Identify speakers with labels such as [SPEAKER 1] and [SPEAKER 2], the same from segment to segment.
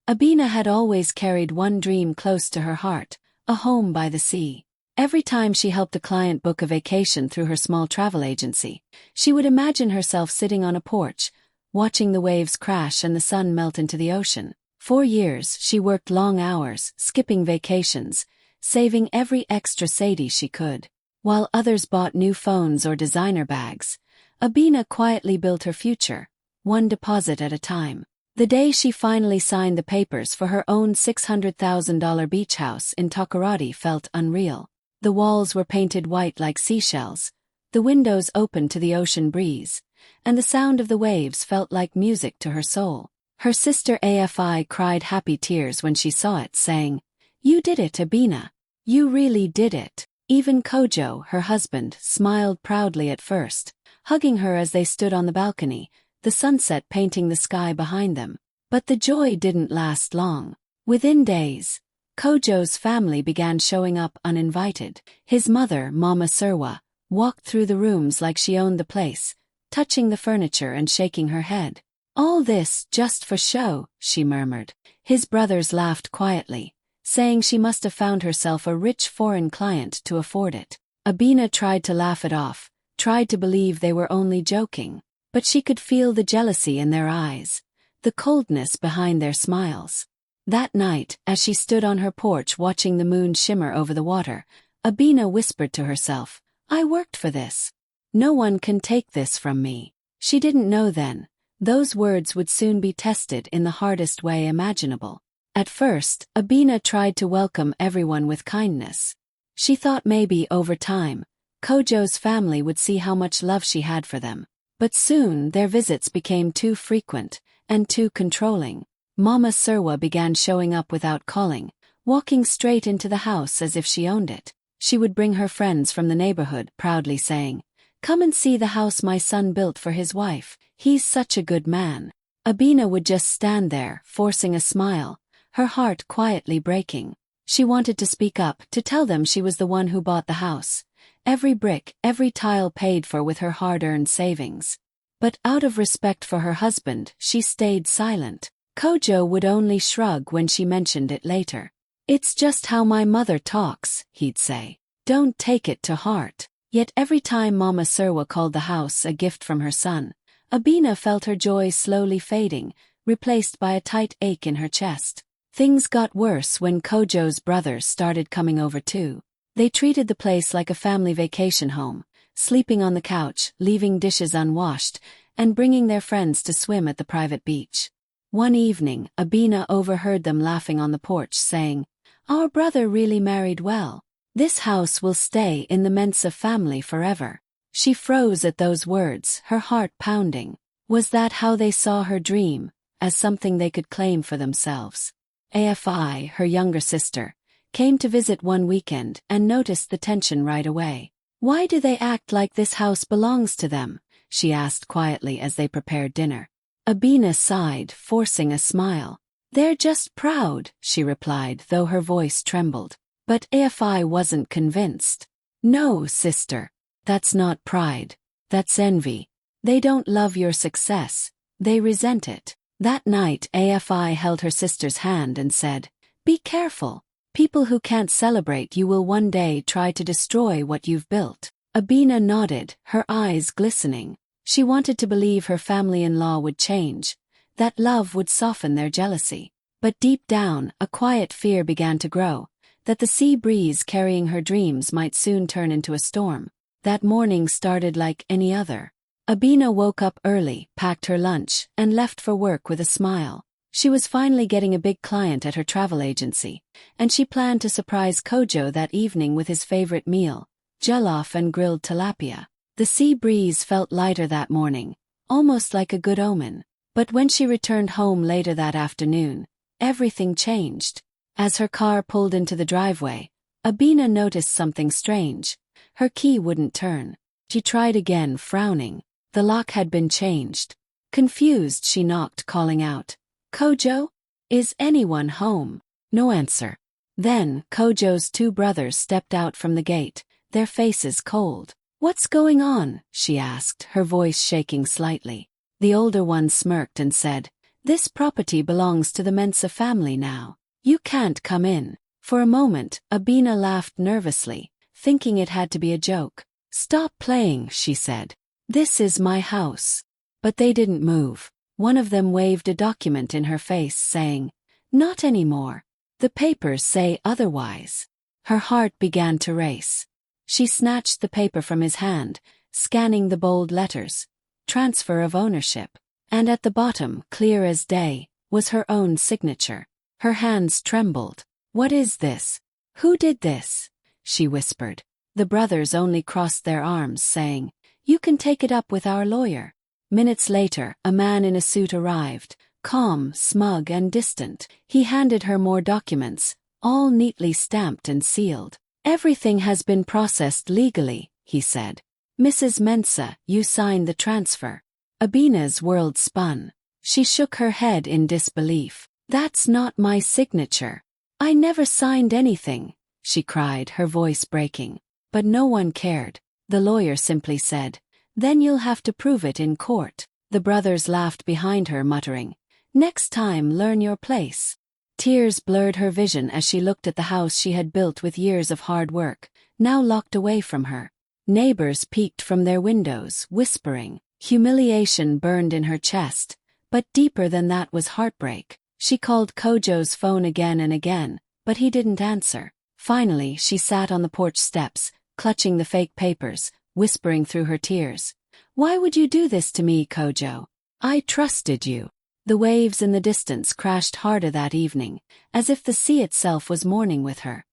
[SPEAKER 1] Abina had always carried one dream close to her heart, a home by the sea. Every time she helped a client book a vacation through her small travel agency, she would imagine herself sitting on a porch, watching the waves crash and the sun melt into the ocean. For years, she worked long hours, skipping vacations, saving every extra sadie she could. While others bought new phones or designer bags, Abina quietly built her future, one deposit at a time. The day she finally signed the papers for her own $600,000 beach house in Takoradi felt unreal. The walls were painted white like seashells, the windows open to the ocean breeze, and the sound of the waves felt like music to her soul. Her sister Afi cried happy tears when she saw it, saying, "You did it, Abina. You really did it." Even Kojo, her husband, smiled proudly at first, hugging her as they stood on the balcony, the sunset painting the sky behind them. But the joy didn't last long. Within days, Kojo's family began showing up uninvited. His mother, Mama Surwa, walked through the rooms like she owned the place, touching the furniture and shaking her head. "All this just for show," she murmured. His brothers laughed quietly, saying she must have found herself a rich foreign client to afford it. Abina tried to laugh it off, tried to believe they were only joking, but she could feel the jealousy in their eyes, the coldness behind their smiles. That night, as she stood on her porch watching the moon shimmer over the water, Abina whispered to herself, "I worked for this. No one can take this from me." She didn't know then, those words would soon be tested in the hardest way imaginable. At first, Abina tried to welcome everyone with kindness. She thought maybe, over time, Kojo's family would see how much love she had for them. But soon their visits became too frequent, and too controlling. Mama Surwa began showing up without calling, walking straight into the house as if she owned it. She would bring her friends from the neighborhood, proudly saying, "Come and see the house my son built for his wife. He's such a good man." Abina would just stand there, forcing a smile, her heart quietly breaking. She wanted to speak up, to tell them she was the one who bought the house. Every brick, every tile paid for with her hard-earned savings. But out of respect for her husband, she stayed silent. Kojo would only shrug when she mentioned it later. "It's just how my mother talks," he'd say. "Don't take it to heart." Yet every time Mama Surwa called the house a gift from her son, Abina felt her joy slowly fading, replaced by a tight ache in her chest. Things got worse when Kojo's brothers started coming over too. They treated the place like a family vacation home, sleeping on the couch, leaving dishes unwashed, and bringing their friends to swim at the private beach. One evening, Abina overheard them laughing on the porch, saying, "Our brother really married well. This house will stay in the Mensa family forever." She froze at those words, her heart pounding. Was that how they saw her dream, as something they could claim for themselves? Afi, her younger sister, came to visit one weekend and noticed the tension right away. "Why do they act like this house belongs to them?" she asked quietly as they prepared dinner. Abina sighed, forcing a smile. "They're just proud," she replied, though her voice trembled. But Afi wasn't convinced. "No, sister. That's not pride. That's envy. They don't love your success. They resent it." That night, Afi held her sister's hand and said, "Be careful. People who can't celebrate you will one day try to destroy what you've built." Abina nodded, her eyes glistening. She wanted to believe her family-in-law would change, that love would soften their jealousy. But deep down, a quiet fear began to grow, that the sea breeze carrying her dreams might soon turn into a storm. That morning started like any other. Abina woke up early, packed her lunch, and left for work with a smile. She was finally getting a big client at her travel agency, and she planned to surprise Kojo that evening with his favorite meal, jollof and grilled tilapia. The sea breeze felt lighter that morning, almost like a good omen. But when she returned home later that afternoon, everything changed. As her car pulled into the driveway, Abina noticed something strange. Her key wouldn't turn. She tried again, frowning. The lock had been changed. Confused, she knocked, calling out, "Kojo? Is anyone home?" No answer. Then, Kojo's two brothers stepped out from the gate, their faces cold. "What's going on?" she asked, her voice shaking slightly. The older one smirked and said, This property belongs to the Mensa family now. You can't come in. For a moment, Abina laughed nervously, thinking it had to be a joke. Stop playing, she said. This is my house. But they didn't move. One of them waved a document in her face, saying, Not anymore. The papers say otherwise. Her heart began to race. She snatched the paper from his hand, scanning the bold letters. Transfer of ownership. And at the bottom, clear as day, was her own signature. Her hands trembled. What is this? Who did this? She whispered. The brothers only crossed their arms, saying, You can take it up with our lawyer. Minutes later, a man in a suit arrived, calm, smug, and distant. He handed her more documents, all neatly stamped and sealed. Everything has been processed legally, he said. Mrs. Mensa, you signed the transfer. Abina's world spun. She shook her head in disbelief. That's not my signature. I never signed anything, she cried, her voice breaking. But no one cared. The lawyer simply said, Then you'll have to prove it in court. The brothers laughed behind her, muttering, Next time learn your place. Tears blurred her vision as she looked at the house she had built with years of hard work, now locked away from her. Neighbors peeked from their windows, whispering. Humiliation burned in her chest, but deeper than that was heartbreak. She called Kojo's phone again and again, but he didn't answer. Finally, she sat on the porch steps, clutching the fake papers, whispering through her tears. Why would you do this to me, Kojo? I trusted you. The waves in the distance crashed harder that evening, as if the sea itself was mourning with her.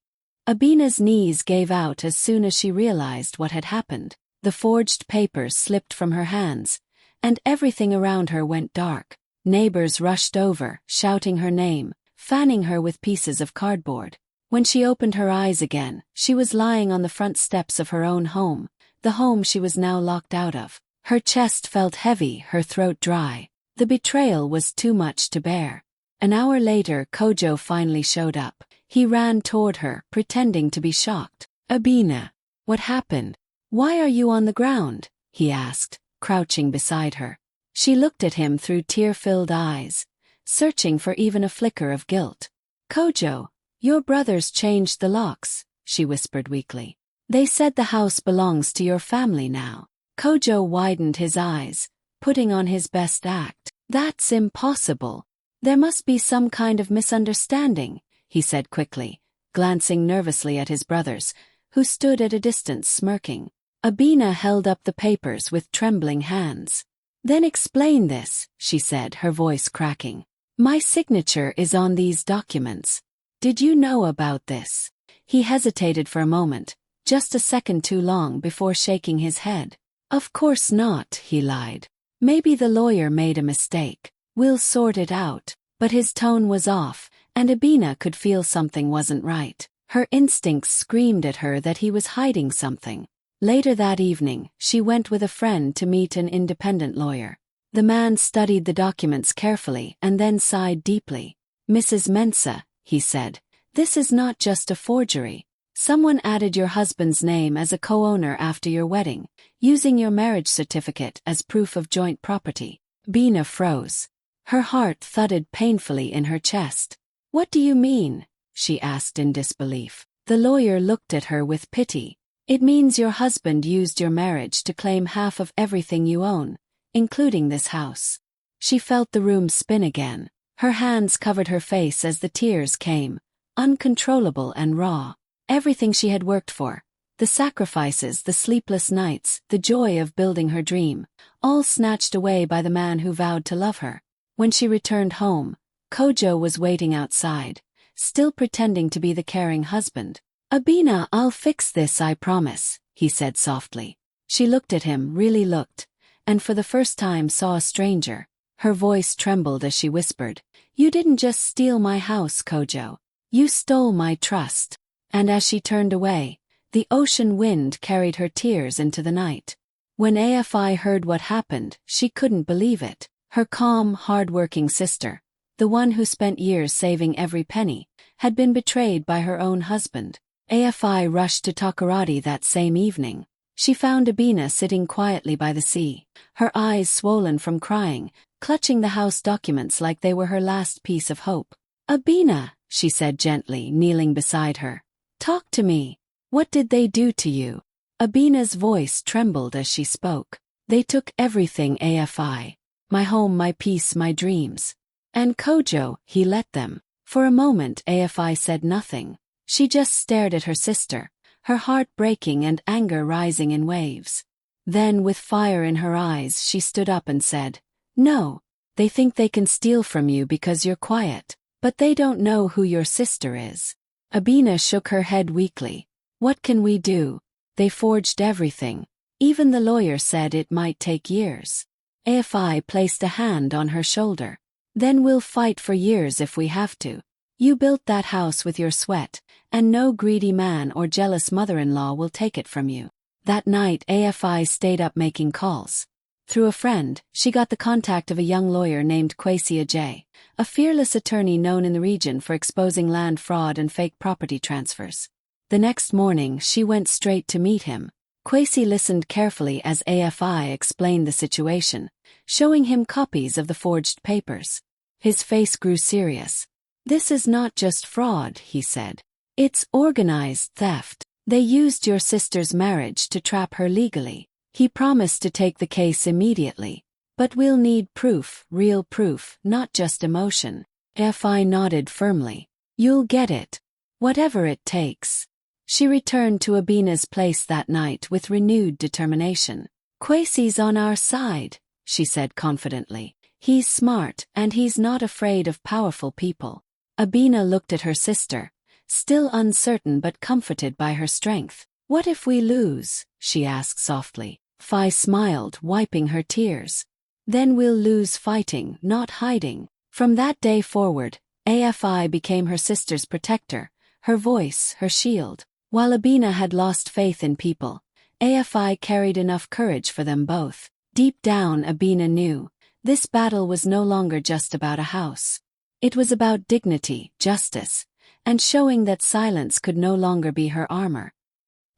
[SPEAKER 1] Abina's knees gave out as soon as she realized what had happened. The forged papers slipped from her hands, and everything around her went dark. Neighbors rushed over, shouting her name, fanning her with pieces of cardboard. When she opened her eyes again, she was lying on the front steps of her own home, the home she was now locked out of. Her chest felt heavy, her throat dry. The betrayal was too much to bear. An hour later, Kojo finally showed up. He ran toward her, pretending to be shocked. Abina, what happened? Why are you on the ground? He asked, crouching beside her. She looked at him through tear-filled eyes, searching for even a flicker of guilt. Kojo, your brothers changed the locks, she whispered weakly. They said the house belongs to your family now. Kojo widened his eyes, putting on his best act. That's impossible. There must be some kind of misunderstanding, he said quickly, glancing nervously at his brothers, who stood at a distance smirking. Abina held up the papers with trembling hands. Then explain this, she said, her voice cracking. My signature is on these documents. Did you know about this? He hesitated for a moment, just a second too long before shaking his head. Of course not, he lied. Maybe the lawyer made a mistake. We'll sort it out. But his tone was off, and Abina could feel something wasn't right. Her instincts screamed at her that he was hiding something. Later that evening, she went with a friend to meet an independent lawyer. The man studied the documents carefully and then sighed deeply. Mrs. Mensa, he said, this is not just a forgery. Someone added your husband's name as a co-owner after your wedding, using your marriage certificate as proof of joint property. Bina froze. Her heart thudded painfully in her chest. What do you mean? She asked in disbelief. The lawyer looked at her with pity. It means your husband used your marriage to claim half of everything you own, including this house. She felt the room spin again. Her hands covered her face as the tears came, uncontrollable and raw. Everything she had worked for, the sacrifices, the sleepless nights, the joy of building her dream, all snatched away by the man who vowed to love her. When she returned home, Kojo was waiting outside, still pretending to be the caring husband. Abina, I'll fix this, I promise, he said softly. She looked at him, really looked, and for the first time saw a stranger. Her voice trembled as she whispered, You didn't just steal my house, Kojo. You stole my trust. And as she turned away, the ocean wind carried her tears into the night. When AFI heard what happened, she couldn't believe it. Her calm, hard-working sister, the one who spent years saving every penny, had been betrayed by her own husband. AFI rushed to Takaradi that same evening. She found Abina sitting quietly by the sea, her eyes swollen from crying, clutching the house documents like they were her last piece of hope. "Abina," she said gently, kneeling beside her. "Talk to me. What did they do to you?" Abina's voice trembled as she spoke. "They took everything, AFI. My home, my peace, my dreams. And Kojo, he let them." For a moment AFI said nothing. She just stared at her sister, her heart breaking and anger rising in waves. Then, with fire in her eyes, she stood up and said, "No, they think they can steal from you because you're quiet, but they don't know who your sister is." Abina shook her head weakly. "What can we do? They forged everything. Even the lawyer said it might take years." AFI placed a hand on her shoulder. "Then we'll fight for years if we have to. You built that house with your sweat, and no greedy man or jealous mother-in-law will take it from you." That night AFI stayed up making calls. Through a friend, she got the contact of a young lawyer named Kwesi Ajay, a fearless attorney known in the region for exposing land fraud and fake property transfers. The next morning she went straight to meet him. Kwesi listened carefully as AFI explained the situation, showing him copies of the forged papers. His face grew serious. "This is not just fraud," he said. "It's organized theft. They used your sister's marriage to trap her legally." He promised to take the case immediately. "But we'll need proof, real proof, not just emotion." AFI nodded firmly. "You'll get it. Whatever it takes." She returned to Abina's place that night with renewed determination. "Kwesi's on our side," she said confidently. "He's smart, and he's not afraid of powerful people." Abina looked at her sister, still uncertain but comforted by her strength. "What if we lose?" she asked softly. Fi smiled, wiping her tears. "Then we'll lose fighting, not hiding." From that day forward, AFI became her sister's protector, her voice, her shield. While Abina had lost faith in people, AFI carried enough courage for them both. Deep down, Abina knew this battle was no longer just about a house. It was about dignity, justice, and showing that silence could no longer be her armor.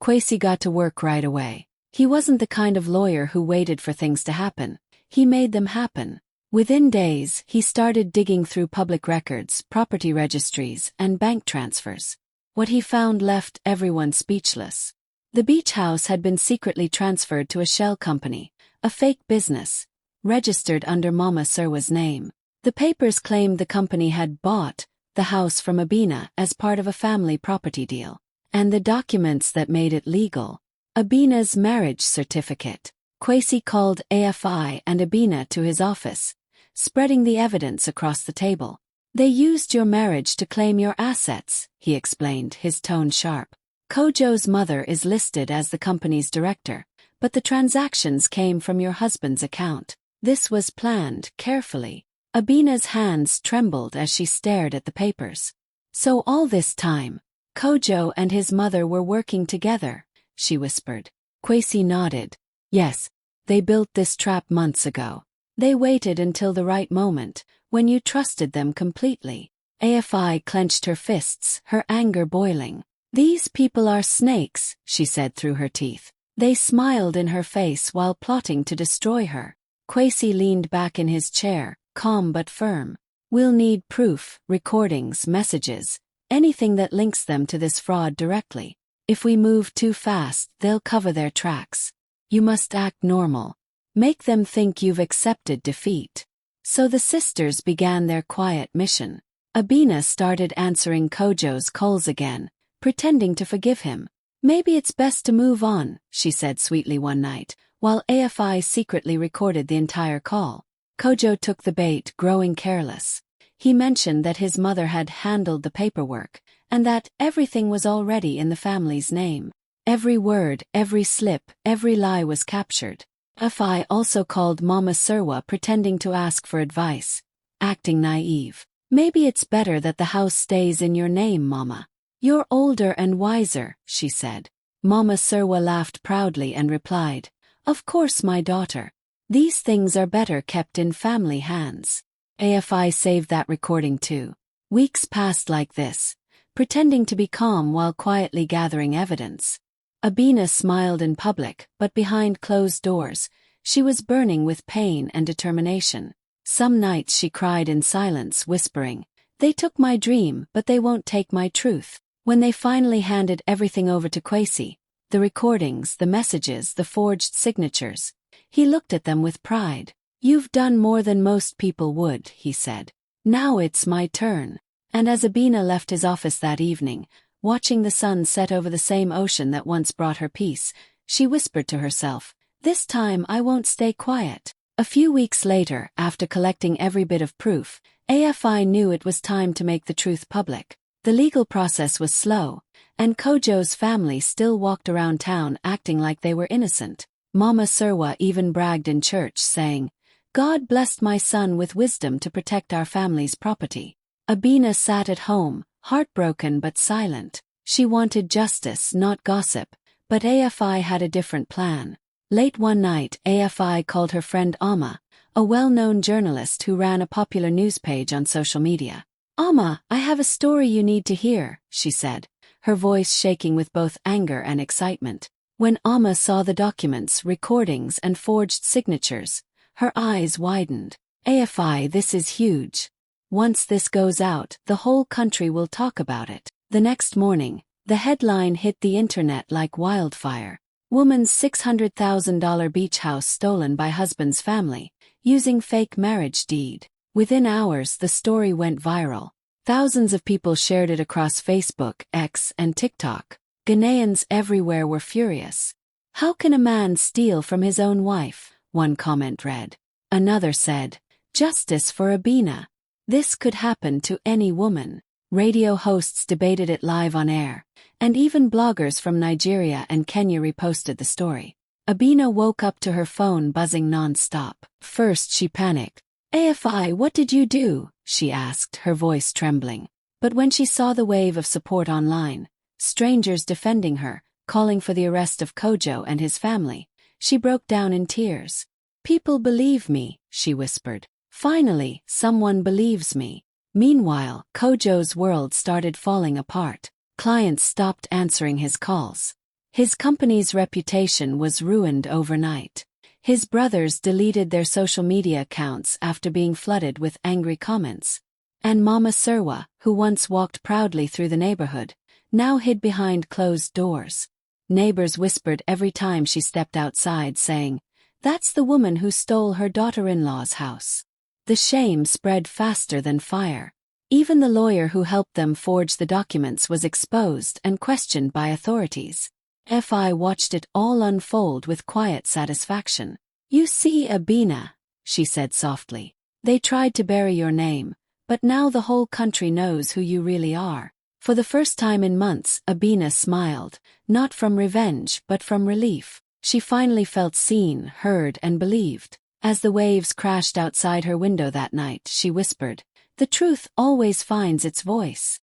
[SPEAKER 1] Kwesi got to work right away. He wasn't the kind of lawyer who waited for things to happen. He made them happen. Within days, he started digging through public records, property registries, and bank transfers. What he found left everyone speechless. The beach house had been secretly transferred to a shell company, a fake business, registered under Mama Surwa's name. The papers claimed the company had bought the house from Abina as part of a family property deal. And the documents that made it legal. Abina's marriage certificate. Kwesi called AFI and Abina to his office, spreading the evidence across the table. "They used your marriage to claim your assets," he explained, his tone sharp. "Kojo's mother is listed as the company's director, but the transactions came from your husband's account. This was planned carefully." Abina's hands trembled as she stared at the papers. "So all this time, Kojo and his mother were working together," she whispered. Kwesi nodded. "Yes, they built this trap months ago. They waited until the right moment, when you trusted them completely." AFI clenched her fists, her anger boiling. "These people are snakes," she said through her teeth. They smiled in her face while plotting to destroy her. Kwesi leaned back in his chair, calm but firm. "We'll need proof, recordings, messages, anything that links them to this fraud directly. If we move too fast, they'll cover their tracks. You must act normal. Make them think you've accepted defeat." So the sisters began their quiet mission. Abina started answering Kojo's calls again, pretending to forgive him. "Maybe it's best to move on," she said sweetly one night, while AFI secretly recorded the entire call. Kojo took the bait, growing careless. He mentioned that his mother had handled the paperwork, and that everything was already in the family's name. Every word, every slip, every lie was captured. AFI also called Mama Surwa, pretending to ask for advice, acting naive. "Maybe it's better that the house stays in your name, Mama. You're older and wiser," she said. Mama Surwa laughed proudly and replied, "Of course, my daughter. These things are better kept in family hands." AFI saved that recording too. Weeks passed like this, pretending to be calm while quietly gathering evidence. Abina smiled in public, but behind closed doors, she was burning with pain and determination. Some nights she cried in silence, whispering, "They took my dream, but they won't take my truth." When they finally handed everything over to Kwesi, the recordings, the messages, the forged signatures, he looked at them with pride. "You've done more than most people would," he said. "Now it's my turn." And as Abina left his office that evening, watching the sun set over the same ocean that once brought her peace, she whispered to herself, "This time I won't stay quiet." A few weeks later, after collecting every bit of proof, AFI knew it was time to make the truth public. The legal process was slow, and Kojo's family still walked around town acting like they were innocent. Mama Surwa even bragged in church, saying, "God blessed my son with wisdom to protect our family's property." Abina sat at home, heartbroken but silent. She wanted justice, not gossip, but AFI had a different plan. Late one night, AFI called her friend Amma, a well-known journalist who ran a popular news page on social media. "Amma, I have a story you need to hear," she said, her voice shaking with both anger and excitement. When Amma saw the documents, recordings, and forged signatures, her eyes widened. "AFI, this is huge. Once this goes out, the whole country will talk about it." The next morning, the headline hit the internet like wildfire. Woman's $600,000 beach house stolen by husband's family, using fake marriage deed. Within hours, the story went viral. Thousands of people shared it across Facebook, X, and TikTok. Ghanaians everywhere were furious. "How can a man steal from his own wife?" one comment read. Another said, "Justice for Abina. This could happen to any woman." Radio hosts debated it live on air, and even bloggers from Nigeria and Kenya reposted the story. Abina woke up to her phone buzzing non-stop. First she panicked. "AFI, what did you do?" she asked, her voice trembling. But when she saw the wave of support online, strangers defending her, calling for the arrest of Kojo and his family, she broke down in tears. "People believe me," she whispered. "Finally, someone believes me." Meanwhile, Kojo's world started falling apart. Clients stopped answering his calls. His company's reputation was ruined overnight. His brothers deleted their social media accounts after being flooded with angry comments. And Mama Surwa, who once walked proudly through the neighborhood, now hid behind closed doors. Neighbors whispered every time she stepped outside, saying, "That's the woman who stole her daughter-in-law's house." The shame spread faster than fire. Even the lawyer who helped them forge the documents was exposed and questioned by authorities. FI watched it all unfold with quiet satisfaction. "You see, Abina," she said softly, "they tried to bury your name, but now the whole country knows who you really are." For the first time in months, Abina smiled, not from revenge but from relief. She finally felt seen, heard, and believed. As the waves crashed outside her window that night, she whispered, "The truth always finds its voice."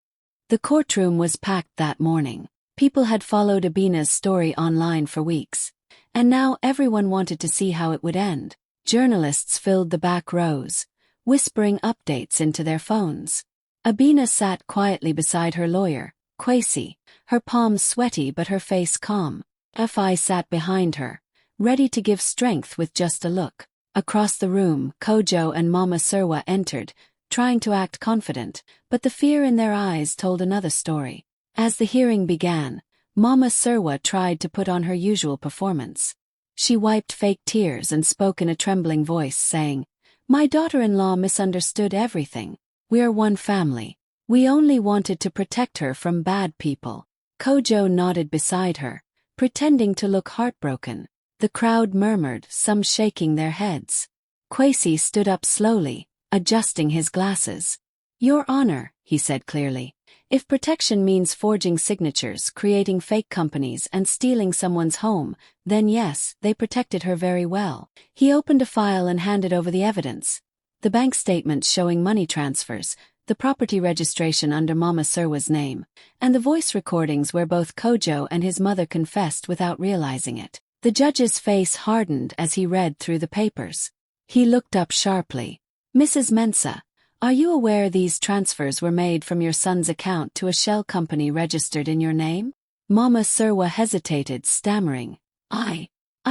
[SPEAKER 1] The courtroom was packed that morning. People had followed Abina's story online for weeks, and now everyone wanted to see how it would end. Journalists filled the back rows, whispering updates into their phones. Abina sat quietly beside her lawyer, Kwesi, her palms sweaty but her face calm. Fi sat behind her, ready to give strength with just a look. Across the room, Kojo and Mama Surwa entered, trying to act confident, but the fear in their eyes told another story. As the hearing began, Mama Surwa tried to put on her usual performance. She wiped fake tears and spoke in a trembling voice, saying, "My daughter-in-law misunderstood everything. We're one family. We only wanted to protect her from bad people." Kojo nodded beside her, pretending to look heartbroken. The crowd murmured, some shaking their heads. Kwesi stood up slowly, adjusting his glasses. "Your Honor," he said clearly, "if protection means forging signatures, creating fake companies, and stealing someone's home, then yes, they protected her very well." He opened a file and handed over the evidence. The bank statements showing money transfers, the property registration under Mama Surwa's name, and the voice recordings where both Kojo and his mother confessed without realizing it. The judge's face hardened as he read through the papers. He looked up sharply. "Mrs. Mensah, are you aware these transfers were made from your son's account to a shell company registered in your name?" Mama Surwa hesitated, stammering, I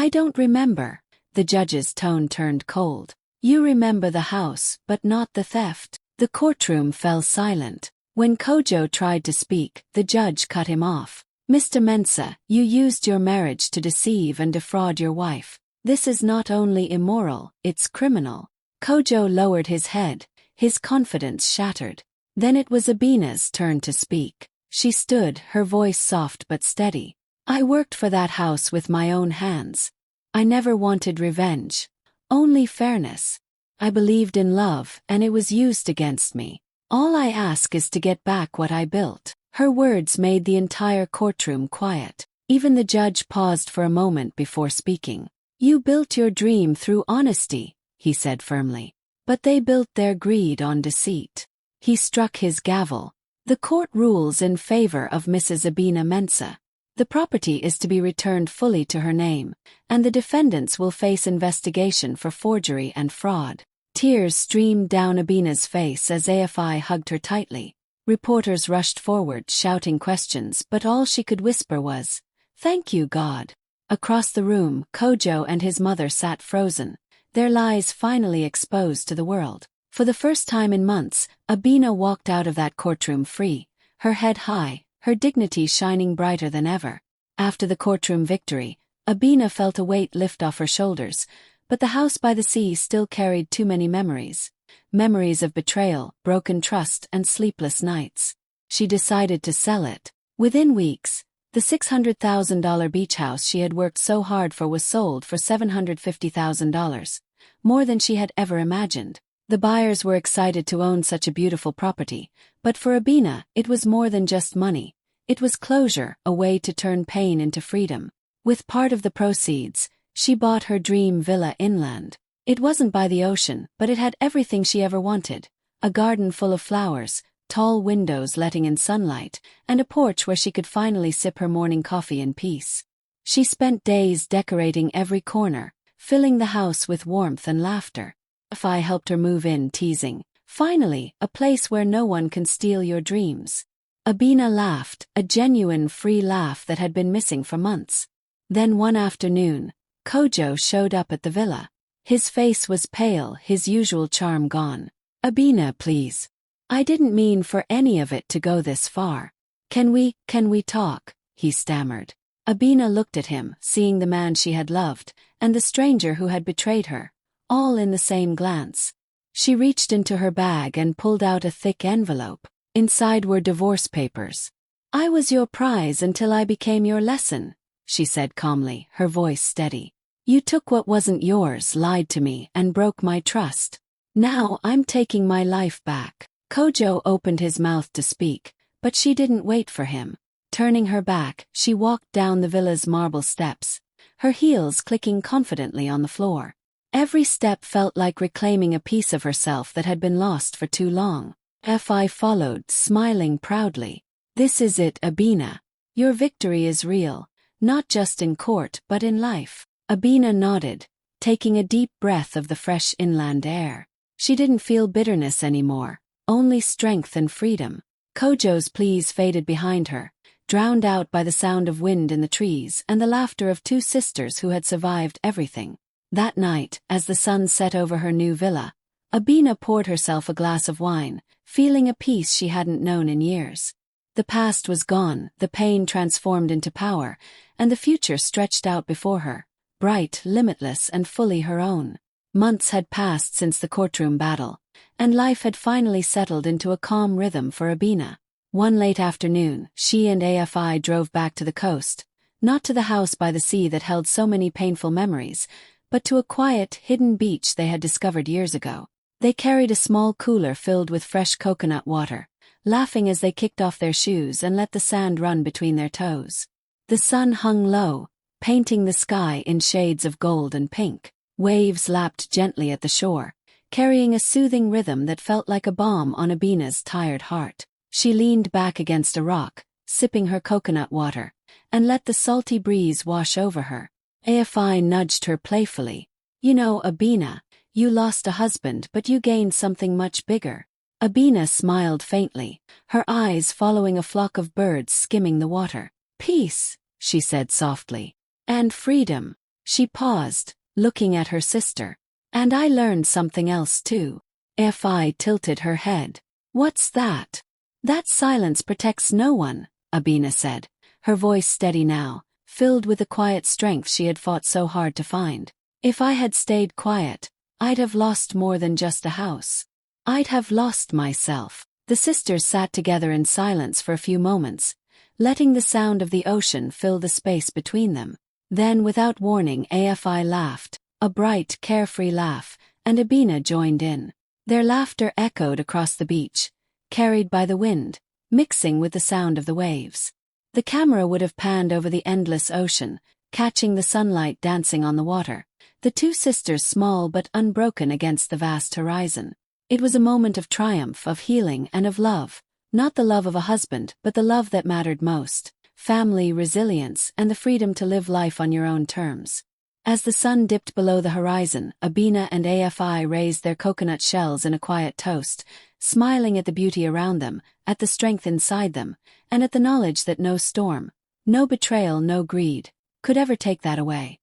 [SPEAKER 1] don't remember." The judge's tone turned cold. You remember the house, but not the theft. The courtroom fell silent. When Kojo tried to speak, the judge cut him off. Mr. Mensah, you used your marriage to deceive and defraud your wife. This is not only immoral, it's criminal. Kojo lowered his head, his confidence shattered. Then it was Abina's turn to speak. She stood, her voice soft but steady. I worked for that house with my own hands. I never wanted revenge. Only fairness. I believed in love, and it was used against me. All I ask is to get back what I built. Her words made the entire courtroom quiet. Even the judge paused for a moment before speaking. You built your dream through honesty, he said firmly. But they built their greed on deceit. He struck his gavel. The court rules in favor of Mrs. Abina Mensah. The property is to be returned fully to her name, and the defendants will face investigation for forgery and fraud. Tears streamed down Abina's face as AFI hugged her tightly. Reporters rushed forward, shouting questions, but all she could whisper was, "Thank you, God." Across the room, Kojo and his mother sat frozen, their lies finally exposed to the world. For the first time in months, Abina walked out of that courtroom free, her head high, her dignity shining brighter than ever. After the courtroom victory, Abina felt a weight lift off her shoulders, but the house by the sea still carried too many memories. Memories of betrayal, broken trust, and sleepless nights. She decided to sell it. Within weeks, the $600,000 beach house she had worked so hard for was sold for $750,000, more than she had ever imagined. The buyers were excited to own such a beautiful property, but for Abina, it was more than just money. It was closure, a way to turn pain into freedom. With part of the proceeds, she bought her dream villa inland. It wasn't by the ocean, but it had everything she ever wanted. A garden full of flowers, tall windows letting in sunlight, and a porch where she could finally sip her morning coffee in peace. She spent days decorating every corner, filling the house with warmth and laughter. Fi helped her move in, teasing, "Finally, a place where no one can steal your dreams." Abina laughed, a genuine free laugh that had been missing for months. Then one afternoon, Kojo showed up at the villa. His face was pale, his usual charm gone. "Abina, please. I didn't mean for any of it to go this far. Can we talk?" he stammered. Abina looked at him, seeing the man she had loved, and the stranger who had betrayed her, all in the same glance. She reached into her bag and pulled out a thick envelope. Inside were divorce papers. "I was your prize until I became your lesson," she said calmly, her voice steady. "You took what wasn't yours, lied to me, and broke my trust. Now I'm taking my life back." Kojo opened his mouth to speak, but she didn't wait for him. Turning her back, she walked down the villa's marble steps, her heels clicking confidently on the floor. Every step felt like reclaiming a piece of herself that had been lost for too long. Fi followed, smiling proudly. "This is it, Abina. Your victory is real, not just in court but in life." Abina nodded, taking a deep breath of the fresh inland air. She didn't feel bitterness anymore, only strength and freedom. Kojo's pleas faded behind her, drowned out by the sound of wind in the trees and the laughter of two sisters who had survived everything. That night, as the sun set over her new villa, Abina poured herself a glass of wine, feeling a peace she hadn't known in years. The past was gone, the pain transformed into power, and the future stretched out before her, bright, limitless, and fully her own. Months had passed since the courtroom battle, and life had finally settled into a calm rhythm for Abina. One late afternoon, she and AFI drove back to the coast, not to the house by the sea that held so many painful memories, but to a quiet, hidden beach they had discovered years ago. They carried a small cooler filled with fresh coconut water, laughing as they kicked off their shoes and let the sand run between their toes. The sun hung low, painting the sky in shades of gold and pink. Waves lapped gently at the shore, carrying a soothing rhythm that felt like a balm on Abina's tired heart. She leaned back against a rock, sipping her coconut water, and let the salty breeze wash over her. AFI nudged her playfully. "You know, Abina, you lost a husband but you gained something much bigger." Abina smiled faintly, her eyes following a flock of birds skimming the water. "Peace," she said softly. "And freedom." She paused, looking at her sister. And I learned something else too. AFI tilted her head. What's that? That silence protects no one, Abina said, her voice steady now, filled with the quiet strength she had fought so hard to find. If I had stayed quiet, I'd have lost more than just a house. I'd have lost myself. The sisters sat together in silence for a few moments, letting the sound of the ocean fill the space between them. Then, without warning, AFI laughed, a bright, carefree laugh, and Abina joined in. Their laughter echoed across the beach, carried by the wind, mixing with the sound of the waves. The camera would have panned over the endless ocean, catching the sunlight dancing on the water, the two sisters small but unbroken against the vast horizon. It was a moment of triumph, of healing, and of love, not the love of a husband, but the love that mattered most: family, resilience, and the freedom to live life on your own terms. As the sun dipped below the horizon, Abina and AFI raised their coconut shells in a quiet toast, smiling at the beauty around them, at the strength inside them, and at the knowledge that no storm, no betrayal, no greed, could ever take that away.